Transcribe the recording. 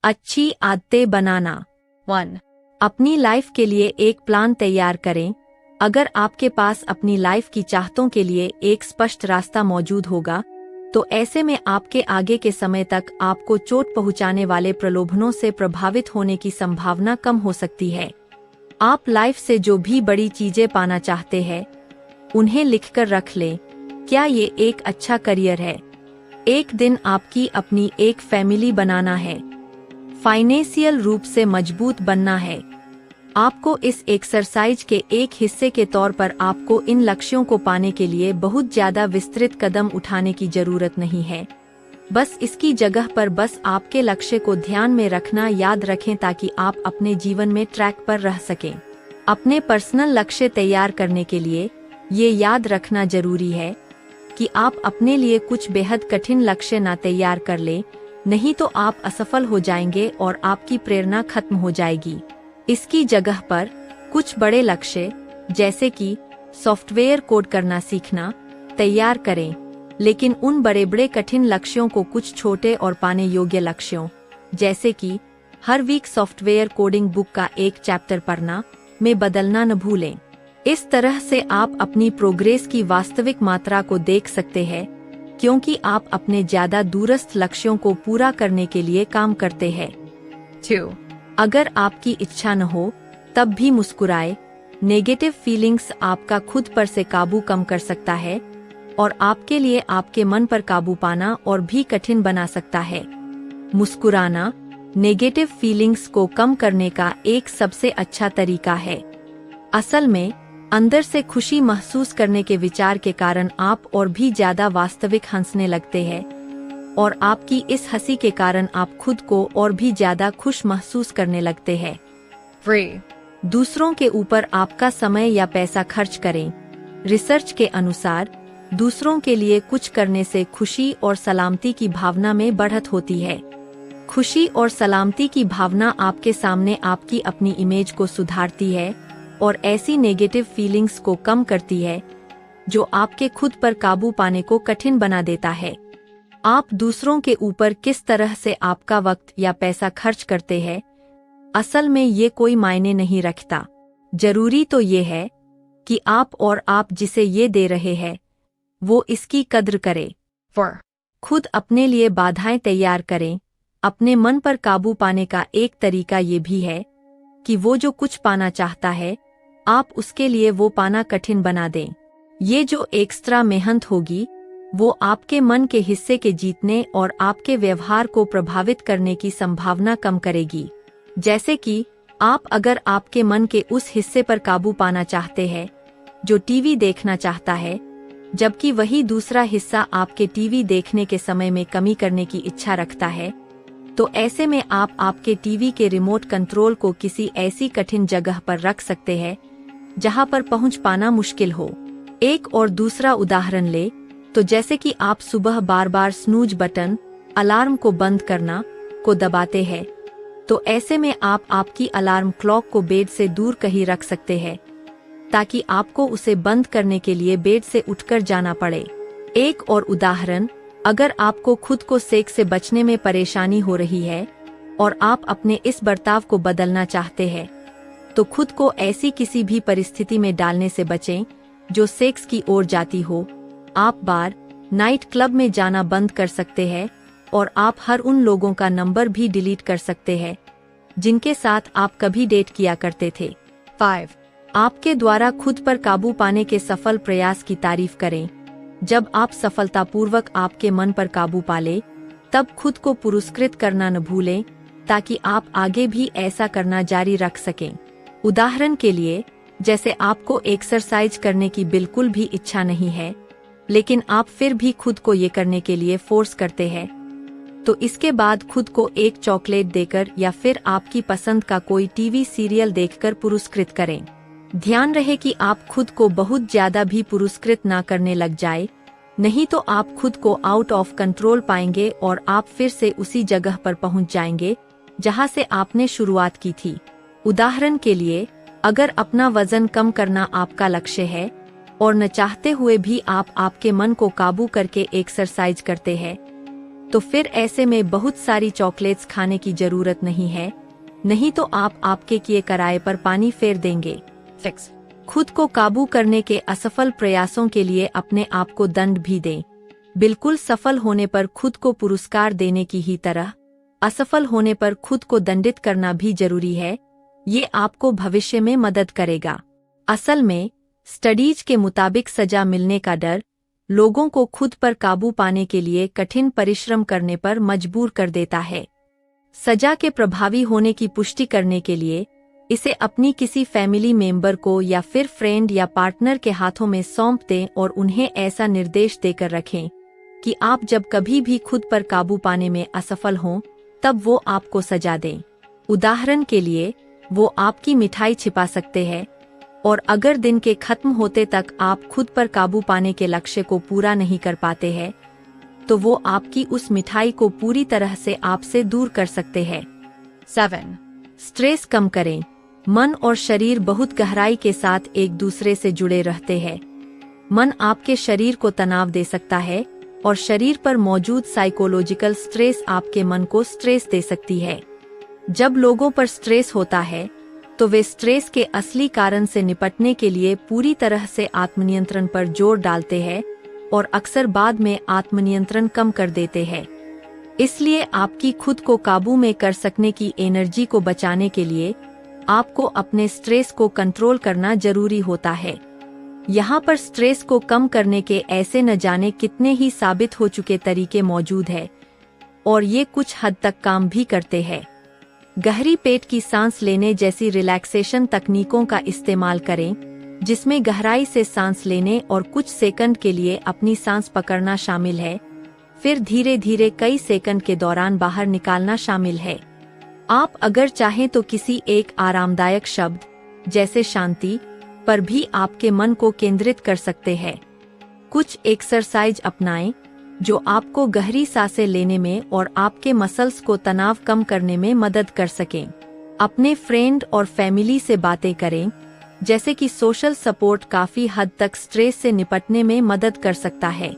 अच्छी आदतें बनाना। 1. अपनी लाइफ के लिए एक प्लान तैयार करें। अगर आपके पास अपनी लाइफ की चाहतों के लिए एक स्पष्ट रास्ता मौजूद होगा, तो ऐसे में आपके आगे के समय तक आपको चोट पहुंचाने वाले प्रलोभनों से प्रभावित होने की संभावना कम हो सकती है। आप लाइफ से जो भी बड़ी चीजें पाना चाहते हैं, उन्हें लिखकर रख लें। क्या ये एक अच्छा करियर है? एक दिन आपकी अपनी एक फैमिली बनाना है। फाइनेंशियल रूप से मजबूत बनना है। आपको इस एक्सरसाइज के एक हिस्से के तौर पर आपको इन लक्ष्यों को पाने के लिए बहुत ज्यादा विस्तृत कदम उठाने की जरूरत नहीं है। बस इसकी जगह पर बस आपके लक्ष्य को ध्यान में रखना याद रखें, ताकि आप अपने जीवन में ट्रैक पर रह सकें। अपने पर्सनल लक्ष्य तैयार करने के लिए ये याद रखना जरूरी है कि आप अपने लिए कुछ बेहद कठिन लक्ष्य ना तैयार कर लें, नहीं तो आप असफल हो जाएंगे और आपकी प्रेरणा खत्म हो जाएगी। इसकी जगह पर कुछ बड़े लक्ष्य, जैसे कि सॉफ्टवेयर कोड करना सीखना, तैयार करें। लेकिन उन बड़े बड़े कठिन लक्ष्यों को कुछ छोटे और पाने योग्य लक्ष्यों, जैसे कि हर वीक सॉफ्टवेयर कोडिंग बुक का एक चैप्टर पढ़ना, में बदलना न भूलें। इस तरह से आप अपनी प्रोग्रेस की वास्तविक मात्रा को देख सकते हैं, क्योंकि आप अपने ज्यादा दूरस्थ लक्ष्यों को पूरा करने के लिए काम करते हैं। 2. अगर आपकी इच्छा न हो तब भी मुस्कुराए। नेगेटिव फीलिंग्स आपका खुद पर से काबू कम कर सकता है और आपके लिए आपके मन पर काबू पाना और भी कठिन बना सकता है। मुस्कुराना नेगेटिव फीलिंग्स को कम करने का एक सबसे अच्छा तरीका है। असल में अंदर से खुशी महसूस करने के विचार के कारण आप और भी ज्यादा वास्तविक हंसने लगते हैं, और आपकी इस हंसी के कारण आप खुद को और भी ज्यादा खुश महसूस करने लगते हैं। 3. दूसरों के ऊपर आपका समय या पैसा खर्च करें। रिसर्च के अनुसार दूसरों के लिए कुछ करने से खुशी और सलामती की भावना में बढ़त होती है। खुशी और सलामती की भावना आपके सामने आपकी अपनी इमेज को सुधारती है और ऐसी नेगेटिव फीलिंग्स को कम करती है जो आपके खुद पर काबू पाने को कठिन बना देता है। आप दूसरों के ऊपर किस तरह से आपका वक्त या पैसा खर्च करते हैं, असल में ये कोई मायने नहीं रखता। जरूरी तो ये है कि आप और आप जिसे ये दे रहे हैं वो इसकी कद्र करे। 4. खुद अपने लिए बाधाएं तैयार करें। अपने मन पर काबू पाने का एक तरीका ये भी है कि वो जो कुछ पाना चाहता है, आप उसके लिए वो पाना कठिन बना दें। ये जो एक्स्ट्रा मेहनत होगी, वो आपके मन के हिस्से के जीतने और आपके व्यवहार को प्रभावित करने की संभावना कम करेगी। जैसे कि आप अगर आपके मन के उस हिस्से पर काबू पाना चाहते हैं जो टीवी देखना चाहता है, जबकि वही दूसरा हिस्सा आपके टीवी देखने के समय में कमी करने की इच्छा रखता है, तो ऐसे में आप आपके टीवी के रिमोट कंट्रोल को किसी ऐसी कठिन जगह पर रख सकते हैं जहां पर पहुंच पाना मुश्किल हो। एक और दूसरा उदाहरण ले तो जैसे कि आप सुबह बार बार स्नूज बटन, अलार्म को बंद करना, को दबाते हैं, तो ऐसे में आप आपकी अलार्म क्लॉक को बेड से दूर कहीं रख सकते हैं ताकि आपको उसे बंद करने के लिए बेड से उठकर जाना पड़े। एक और उदाहरण, अगर आपको खुद को सेक से बचने में परेशानी हो रही है और आप अपने इस बर्ताव को बदलना चाहते हैं, तो खुद को ऐसी किसी भी परिस्थिति में डालने से बचें जो सेक्स की ओर जाती हो। आप बार, नाइट क्लब में जाना बंद कर सकते हैं और आप हर उन लोगों का नंबर भी डिलीट कर सकते हैं जिनके साथ आप कभी डेट किया करते थे। 5. आपके द्वारा खुद पर काबू पाने के सफल प्रयास की तारीफ करें। जब आप सफलतापूर्वक आपके मन पर काबू पाले, तब खुद को पुरस्कृत करना न भूलें ताकि आप आगे भी ऐसा करना जारी रख सकें। उदाहरण के लिए, जैसे आपको एक्सरसाइज करने की बिल्कुल भी इच्छा नहीं है, लेकिन आप फिर भी खुद को ये करने के लिए फोर्स करते हैं, तो इसके बाद खुद को एक चॉकलेट देकर या फिर आपकी पसंद का कोई टीवी सीरियल देखकर पुरस्कृत करें। ध्यान रहे कि आप खुद को बहुत ज्यादा भी पुरस्कृत ना करने लग जाए, नहीं तो आप खुद को आउट ऑफ कंट्रोल पाएंगे और आप फिर से उसी जगह पर पहुंच जाएंगे जहां से आपने शुरुआत की थी। उदाहरण के लिए, अगर अपना वजन कम करना आपका लक्ष्य है और न चाहते हुए भी आप आपके मन को काबू करके एक्सरसाइज करते हैं, तो फिर ऐसे में बहुत सारी चॉकलेट्स खाने की जरूरत नहीं है, नहीं तो आप आपके किए कराए पर पानी फेर देंगे। 6. खुद को काबू करने के असफल प्रयासों के लिए अपने आप को दंड भी दें। बिल्कुल सफल होने पर खुद को पुरस्कार देने की ही तरह असफल होने पर खुद को दंडित करना भी जरूरी है। ये आपको भविष्य में मदद करेगा। असल में स्टडीज के मुताबिक सजा मिलने का डर लोगों को खुद पर काबू पाने के लिए कठिन परिश्रम करने पर मजबूर कर देता है। सजा के प्रभावी होने की पुष्टि करने के लिए इसे अपनी किसी फैमिली मेंबर को या फिर फ्रेंड या पार्टनर के हाथों में सौंप दें और उन्हें ऐसा निर्देश देकर रखें कि आप जब कभी भी खुद पर काबू पाने में असफल हों तब वो आपको सजा दें। उदाहरण के लिए वो आपकी मिठाई छिपा सकते हैं और अगर दिन के खत्म होते तक आप खुद पर काबू पाने के लक्ष्य को पूरा नहीं कर पाते हैं तो वो आपकी उस मिठाई को पूरी तरह से आपसे दूर कर सकते हैं। 7. स्ट्रेस कम करें। मन और शरीर बहुत गहराई के साथ एक दूसरे से जुड़े रहते हैं। मन आपके शरीर को तनाव दे सकता है और शरीर पर मौजूद साइकोलॉजिकल स्ट्रेस आपके मन को स्ट्रेस दे सकती है। जब लोगों पर स्ट्रेस होता है तो वे स्ट्रेस के असली कारण से निपटने के लिए पूरी तरह से आत्मनियंत्रण पर जोर डालते हैं और अक्सर बाद में आत्मनियंत्रण कम कर देते हैं। इसलिए आपकी खुद को काबू में कर सकने की एनर्जी को बचाने के लिए आपको अपने स्ट्रेस को कंट्रोल करना जरूरी होता है। यहाँ पर स्ट्रेस को कम करने के ऐसे न जाने कितने ही साबित हो चुके तरीके मौजूद हैं और ये कुछ हद तक काम भी करते हैं। गहरी पेट की सांस लेने जैसी रिलैक्सेशन तकनीकों का इस्तेमाल करें, जिसमें गहराई से सांस लेने और कुछ सेकंड के लिए अपनी सांस पकड़ना शामिल है, फिर धीरे धीरे कई सेकंड के दौरान बाहर निकालना शामिल है। आप अगर चाहें तो किसी एक आरामदायक शब्द जैसे शांति पर भी आपके मन को केंद्रित कर सकते हैं। कुछ एक्सरसाइज अपनाएं जो आपको गहरी सांसें लेने में और आपके मसल्स को तनाव कम करने में मदद कर सकें। अपने फ्रेंड और फैमिली से बातें करें, जैसे कि सोशल सपोर्ट काफी हद तक स्ट्रेस से निपटने में मदद कर सकता है।